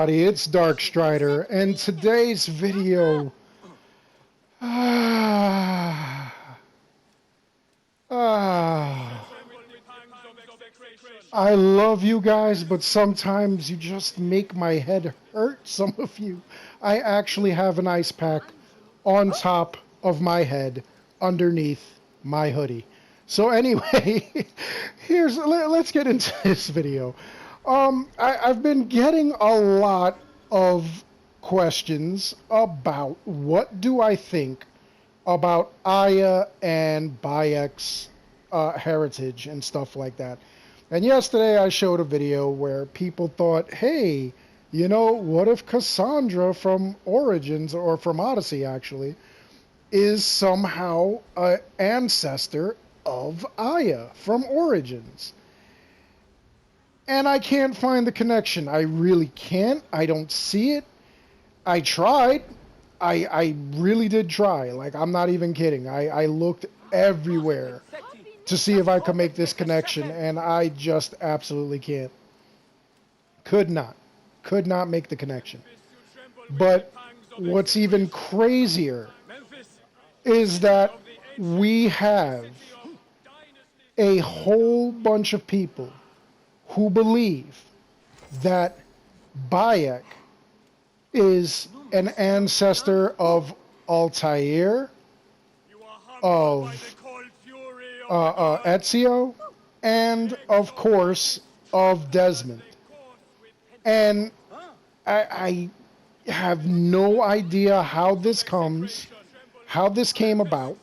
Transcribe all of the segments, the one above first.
It's Dark Strider, and today's video, ah, ah, I love you guys, but sometimes you just make my head hurt, some of you. I actually have an ice pack on top of my head, underneath my hoodie. So anyway, let's get into this video. I've been getting a lot of questions about what do I think about Aya and Bayek's heritage and stuff like that. And yesterday I showed a video where people thought, hey, you know, what if Kassandra from Origins, or from Odyssey actually, is somehow an ancestor of Aya from Origins? And I can't find the connection. I really can't. I don't see it. I tried. I really did try. Like, I'm not even kidding. I looked everywhere to see if I could make this connection, and I just absolutely can't. Could not make the connection. But what's even crazier is that we have a whole bunch of people who believe that Bayek is an ancestor of Altair, of Ezio, and of course of Desmond. And I have no idea how this came about.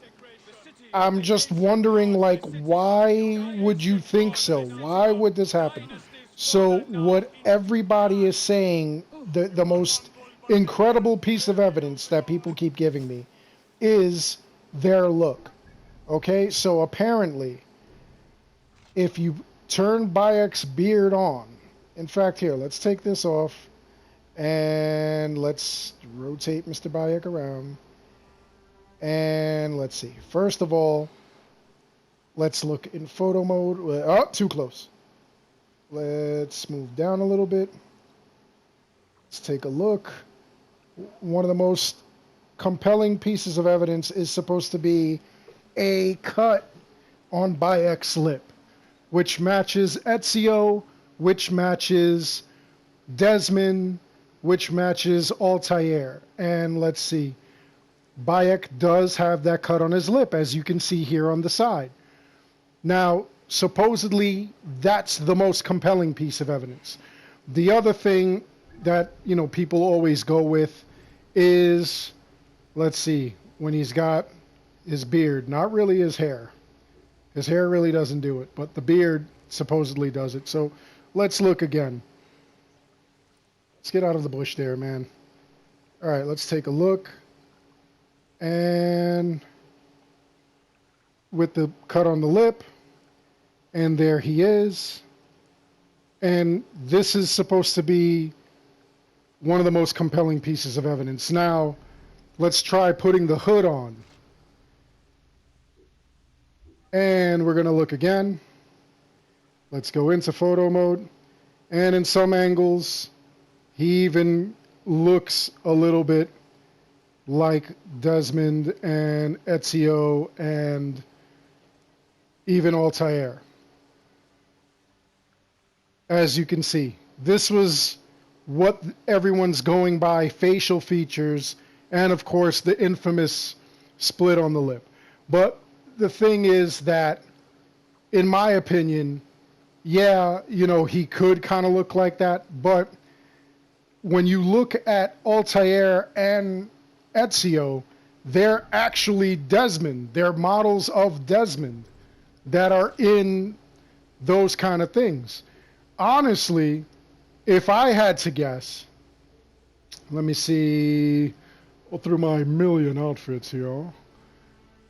I'm just wondering, like, why would you think so? Why would this happen? So what everybody is saying, the most incredible piece of evidence that people keep giving me is their look. Okay, so apparently, if you turn Bayek's beard on, in fact, here, let's take this off, and let's rotate Mr. Bayek around. And let's see. First of all, let's look in photo mode. Oh, too close. Let's move down a little bit. Let's take a look. One of the most compelling pieces of evidence is supposed to be a cut on Bayek's lip, which matches Ezio, which matches Desmond, which matches Altair. And let's see. Bayek does have that cut on his lip, as you can see here on the side. Now, supposedly, that's the most compelling piece of evidence. The other thing that, you know, people always go with is, let's see, when he's got his beard, not really his hair. His hair really doesn't do it, but the beard supposedly does it. So let's look again. Let's get out of the bush there, man. All right, let's take a look. And with the cut on the lip, and there he is. And this is supposed to be one of the most compelling pieces of evidence. Now, let's try putting the hood on. And we're going to look again. Let's go into photo mode. And in some angles, he even looks a little bit like Desmond and Ezio and even Altair. As you can see, this was what everyone's going by: facial features, and of course the infamous split on the lip. But the thing is that, in my opinion, yeah, you know, he could kind of look like that, but when you look at Altair and Ezio, they're actually Desmond. They're models of Desmond that are in those kind of things. Honestly, if I had to guess, let me see, through my million outfits here.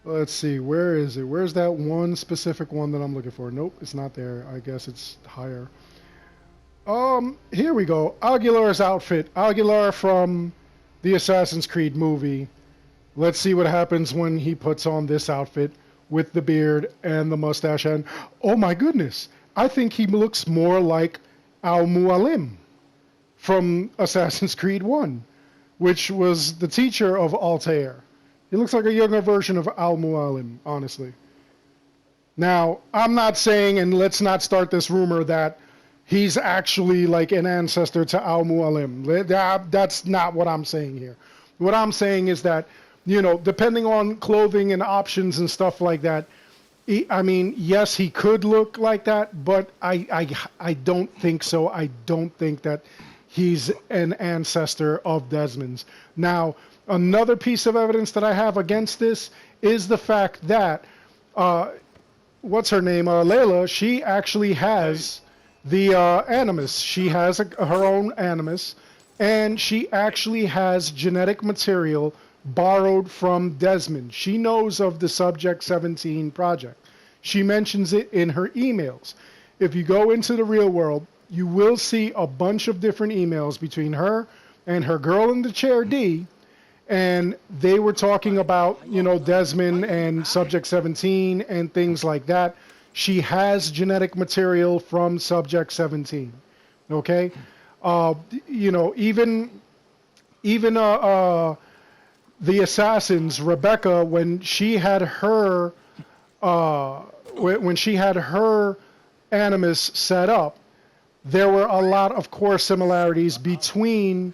Let's see, where is it? Where's that one specific one that I'm looking for? Nope, it's not there. I guess it's higher. Here we go. Aguilar's outfit. Aguilar from the Assassin's Creed movie. Let's see what happens when he puts on this outfit with the beard and the mustache. And oh my goodness, I think he looks more like Al-Mualim. from Assassin's Creed 1, which was the teacher of Altair. He looks like a younger version of Al-Mualim, honestly. Now, I'm not saying, and let's not start this rumor that he's actually like an ancestor to Al-Mualim. That's not what I'm saying here. What I'm saying is that, depending on clothing and options and stuff like that, I mean, yes, he could look like that, but I don't think so. I don't think that he's an ancestor of Desmond's. Now, another piece of evidence that I have against this is the fact that, what's her name? Layla, she actually has the animus. She has her own animus, and she actually has genetic material borrowed from Desmond. She knows of the Subject 17 project. She mentions it in her emails. If you go into the real world, you will see a bunch of different emails between her and her girl in the chair D, and they were talking about, Desmond and Subject 17 and things like that. She has genetic material from Subject 17. Okay? Even the assassins, Rebecca, when she had her animus set up, there were a lot of core similarities between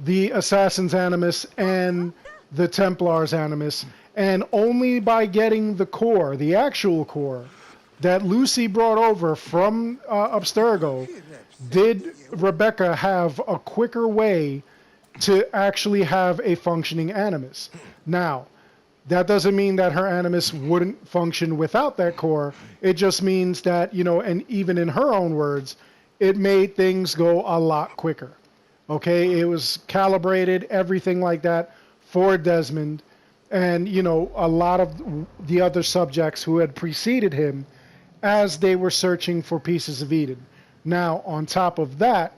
the assassin's animus and the Templar's animus, and only by getting the core, the actual core, that Lucy brought over from Abstergo, did Rebecca have a quicker way to actually have a functioning animus. Now, that doesn't mean that her animus wouldn't function without that core. It just means that, and even in her own words, it made things go a lot quicker. Okay, it was calibrated, everything like that, for Desmond, and, a lot of the other subjects who had preceded him as they were searching for pieces of Eden. Now, on top of that,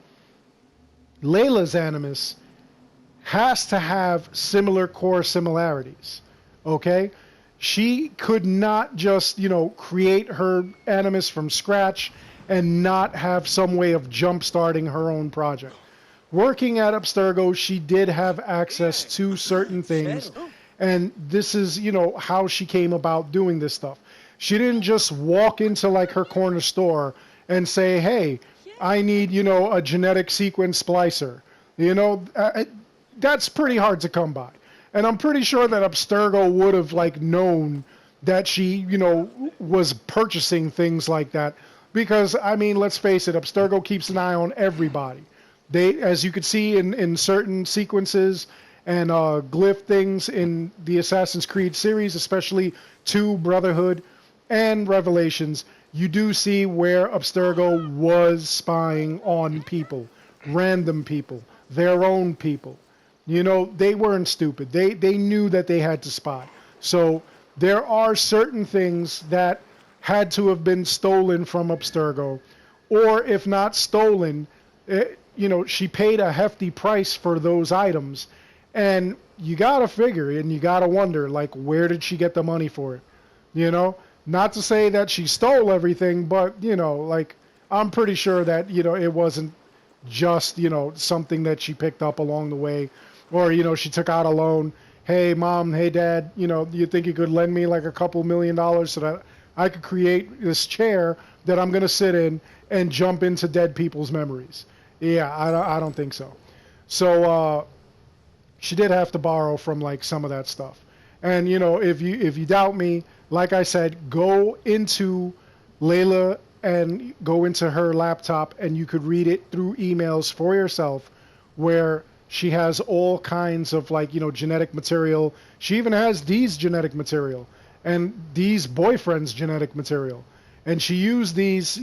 Layla's animus has to have similar core similarities. Okay? She could not just, create her animus from scratch and not have some way of jump-starting her own project. Working at Abstergo, she did have access to certain things, and this is, how she came about doing this stuff. She didn't just walk into like her corner store and say, hey, I need, a genetic sequence splicer. That's pretty hard to come by. And I'm pretty sure that Abstergo would have like known that she, was purchasing things like that. Because, I mean, let's face it, Abstergo keeps an eye on everybody. They, as you could see in certain sequences and glyph things in the Assassin's Creed series, especially 2, Brotherhood, and Revelations, you do see where Abstergo was spying on people, random people, their own people. They weren't stupid. They knew that they had to spy. So there are certain things that had to have been stolen from Abstergo, or if not stolen, she paid a hefty price for those items, and you gotta figure and you gotta wonder, like, where did she get the money for it? Not to say that she stole everything, but like, I'm pretty sure that it wasn't just something that she picked up along the way, or she took out a loan. Hey mom, hey dad, do you think you could lend me like a couple $1 million so that I could create this chair that I'm going to sit in and jump into dead people's memories? Yeah, I don't think so. So she did have to borrow from like some of that stuff. And if you doubt me, like I said, go into Layla and go into her laptop, and you could read it through emails for yourself, where she has all kinds of like genetic material. She even has Dee's genetic material and Dee's boyfriend's genetic material, and she used these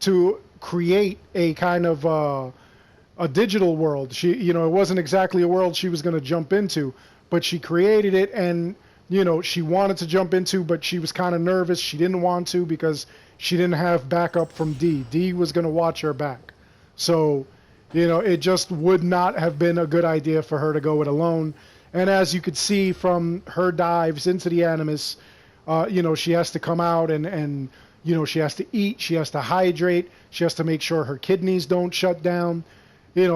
to create a kind of a digital world. She it wasn't exactly a world she was going to jump into, but she created it, and she wanted to jump into, but she was kind of nervous. She didn't want to because she didn't have backup from Dee. Dee was going to watch her back. So, it just would not have been a good idea for her to go it alone. And as you could see from her dives into the Animus, she has to come out and she has to eat, she has to hydrate, she has to make sure her kidneys don't shut down.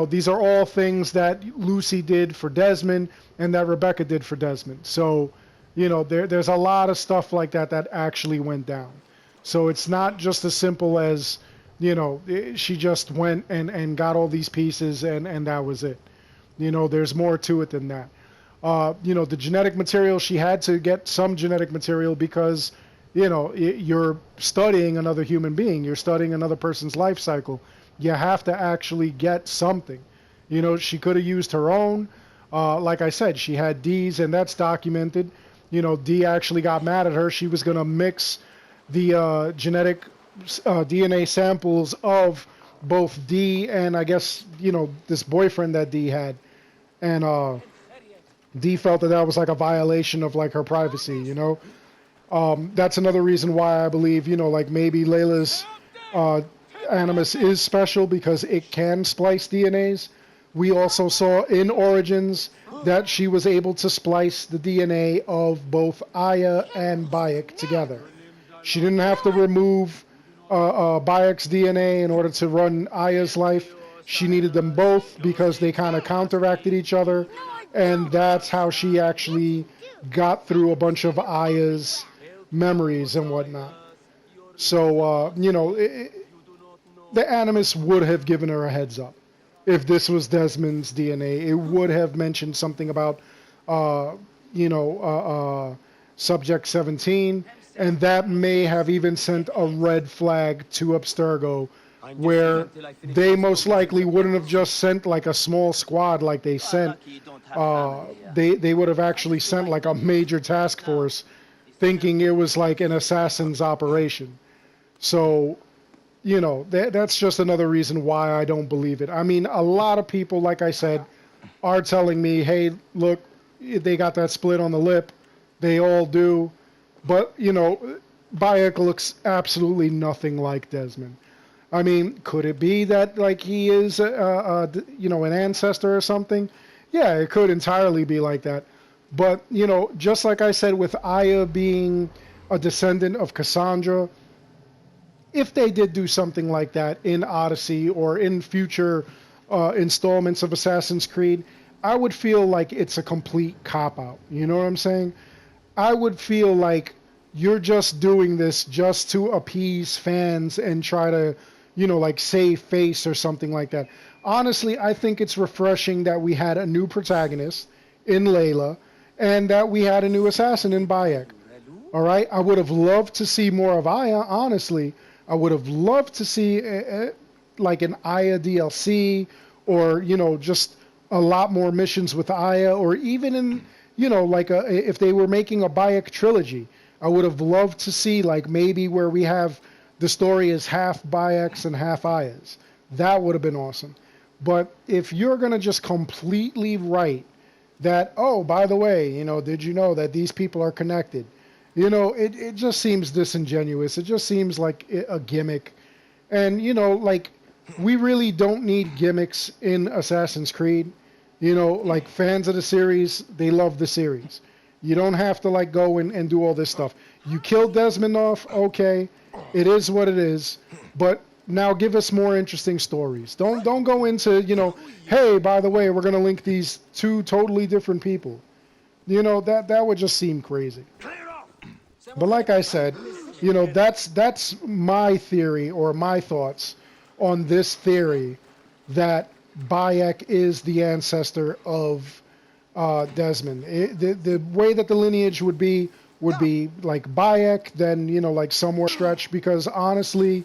these are all things that Lucy did for Desmond and that Rebecca did for Desmond. So, there's a lot of stuff like that that actually went down. So it's not just as simple as, she just went and got all these pieces and that was it. There's more to it than that. The genetic material, she had to get some genetic material because, you're studying another human being. You're studying another person's life cycle. You have to actually get something. She could have used her own. Like I said, she had D's, and that's documented. D actually got mad at her. She was going to mix the genetic DNA samples of both D and I guess, this boyfriend that D had. And D felt that was like a violation of like her privacy, That's another reason why I believe, like maybe Layla's animus is special because it can splice DNAs. We also saw in Origins that she was able to splice the DNA of both Aya and Bayek together. She didn't have to remove Bayek's DNA in order to run Aya's life. She needed them both because they kind of counteracted each other, and that's how she actually got through a bunch of Aya's memories and whatnot. So, the Animus would have given her a heads up. If this was Desmond's DNA, it would have mentioned something about, Subject 17, and that may have even sent a red flag to Abstergo, where they most likely wouldn't have just sent like a small squad like they sent. They would have actually sent like a major task force, thinking it was like an assassin's operation. So, that's just another reason why I don't believe it. I mean, a lot of people, like I said, are telling me, hey, look, they got that split on the lip. They all do. But, Bayek looks absolutely nothing like Desmond. I mean, could it be that, like, he is, an ancestor or something? Yeah, it could entirely be like that. But, just like I said with Aya being a descendant of Kassandra, if they did do something like that in Odyssey or in future installments of Assassin's Creed, I would feel like it's a complete cop-out. You know what I'm saying? I would feel like you're just doing this just to appease fans and try to, like save face or something like that. Honestly, I think it's refreshing that we had a new protagonist in Layla and that we had a new assassin in Bayek. All right? I would have loved to see more of Aya, honestly. I would have loved to see like an Aya DLC or, just a lot more missions with Aya, or even in, like if they were making a Bayek trilogy, I would have loved to see like maybe where we have the story is half Bayek's and half Aya's. That would have been awesome. But if you're going to just completely write that, oh, by the way, did you know that these people are connected? It just seems disingenuous. It just seems like a gimmick. And, like, we really don't need gimmicks in Assassin's Creed. Like, fans of the series, they love the series. You don't have to, like, go and do all this stuff. You killed Desmond off, okay. It is what it is. But now give us more interesting stories. Don't go into, hey, by the way, we're going to link these two totally different people. That would just seem crazy. But like I said, that's my theory or my thoughts on this theory that Bayek is the ancestor of Desmond. The way that the lineage would be like Bayek, then, like somewhere stretched, because honestly,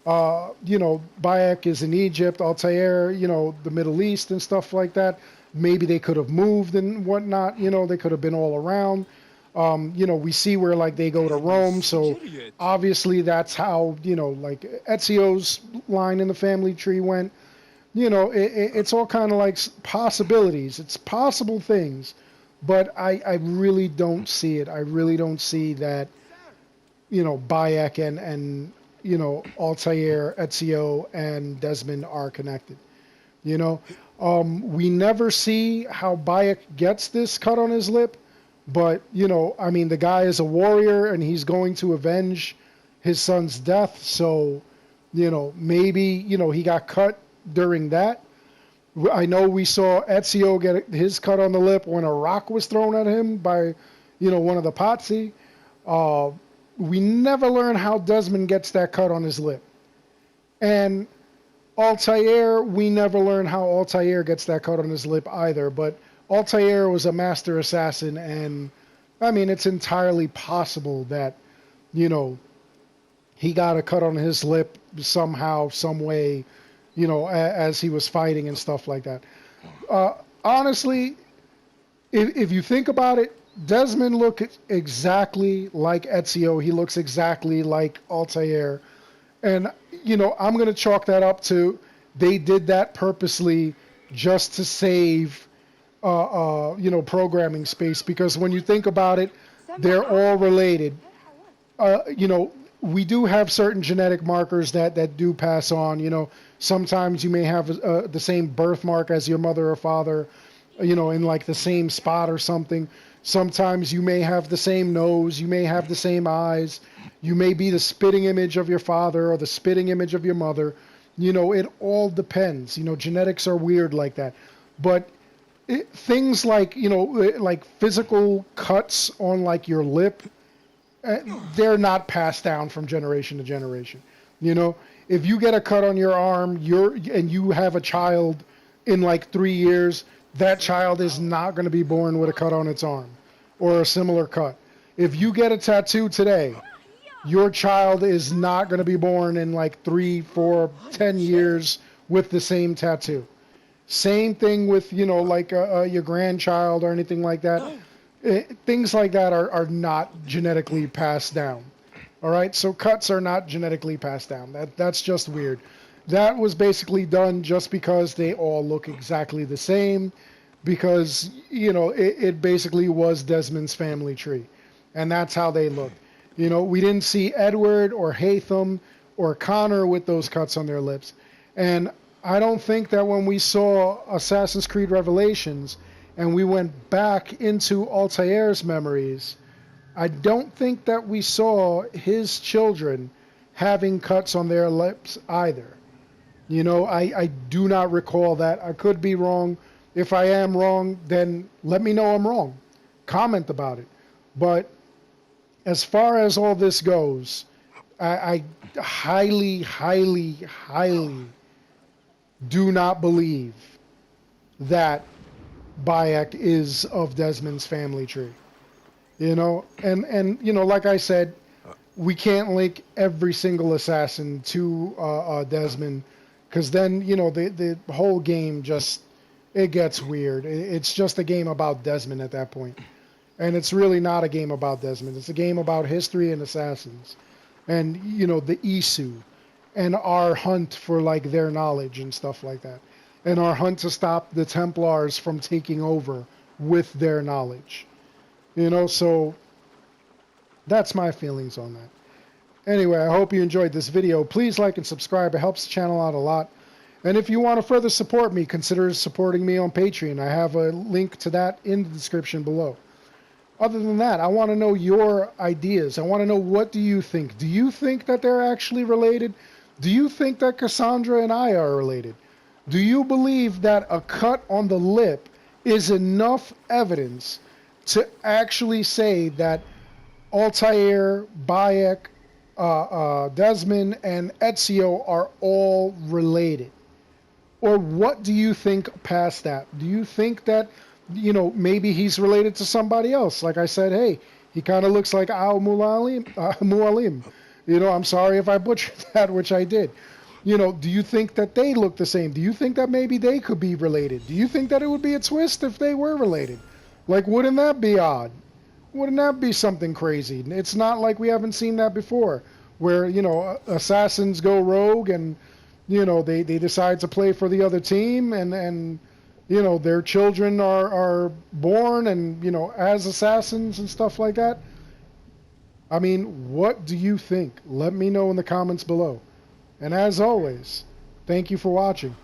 Bayek is in Egypt, Altair, the Middle East and stuff like that. Maybe they could have moved and whatnot, they could have been all around. We see where like they go to Rome, so obviously that's how, like Ezio's line in the family tree went. It's all kind of like possibilities. It's possible things, but I really don't see it. I really don't see that, Bayek and Altair, Ezio, and Desmond are connected. We never see how Bayek gets this cut on his lip. But, the guy is a warrior and he's going to avenge his son's death. So, maybe, he got cut during that. I know we saw Ezio get his cut on the lip when a rock was thrown at him by, one of the Pazzi. Uh, we never learn how Desmond gets that cut on his lip. And Altair, we never learn how Altair gets that cut on his lip either. But Altair was a master assassin, and I mean, it's entirely possible that, he got a cut on his lip somehow, some way, as he was fighting and stuff like that. Honestly, if you think about it, Desmond looked exactly like Ezio. He looks exactly like Altair. And, I'm going to chalk that up to they did that purposely just to save, programming space. Because when you think about it, they're all related. We do have certain genetic markers that do pass on. Sometimes you may have the same birthmark as your mother or father, in like the same spot or something. Sometimes you may have the same nose, you may have the same eyes, you may be the spitting image of your father or the spitting image of your mother. It all depends. Genetics are weird like that. But things like, like physical cuts on like your lip, they're not passed down from generation to generation. If you get a cut on your arm, and you have a child in like 3 years, that child is not going to be born with a cut on its arm or a similar cut. If you get a tattoo today, your child is not going to be born in like 3, 4, 10 years with the same tattoo. Same thing with, like your grandchild or anything like that. Things like that are not genetically passed down. All right, so cuts are not genetically passed down. That's just weird. That was basically done just because they all look exactly the same, because, it basically was Desmond's family tree, and that's how they looked. We didn't see Edward or Haytham or Connor with those cuts on their lips. And I don't think that when we saw Assassin's Creed Revelations and we went back into Altair's memories, I don't think that we saw his children having cuts on their lips either. I do not recall that. I could be wrong. If I am wrong, then let me know I'm wrong. Comment about it. But as far as all this goes, I highly, highly, highly do not believe that Bayek is of Desmond's family tree. And like I said, we can't link every single assassin to Desmond, because then, the whole game it gets weird. It's just a game about Desmond at that point. And it's really not a game about Desmond. It's a game about history and assassins. And, the Isu. And our hunt for, like, their knowledge and stuff like that. And our hunt to stop the Templars from taking over with their knowledge. So that's my feelings on that. Anyway, I hope you enjoyed this video. Please like and subscribe. It helps the channel out a lot. And if you want to further support me, consider supporting me on Patreon. I have a link to that in the description below. Other than that, I want to know your ideas. I want to know, what do you think? Do you think that they're actually related? Do you think that Kassandra and Aya are related? Do you believe that a cut on the lip is enough evidence to actually say that Altair, Bayek, Desmond, and Ezio are all related? Or what do you think past that? Do you think that, maybe he's related to somebody else? Like I said, hey, he kind of looks like Mualim. I'm sorry if I butchered that, which I did. Do you think that they look the same? Do you think that maybe they could be related? Do you think that it would be a twist if they were related? Like, wouldn't that be odd? Wouldn't that be something crazy? It's not like we haven't seen that before, where, assassins go rogue and, they decide to play for the other team, and their children are born and, as assassins and stuff like that. I mean, what do you think? Let me know in the comments below. And as always, thank you for watching.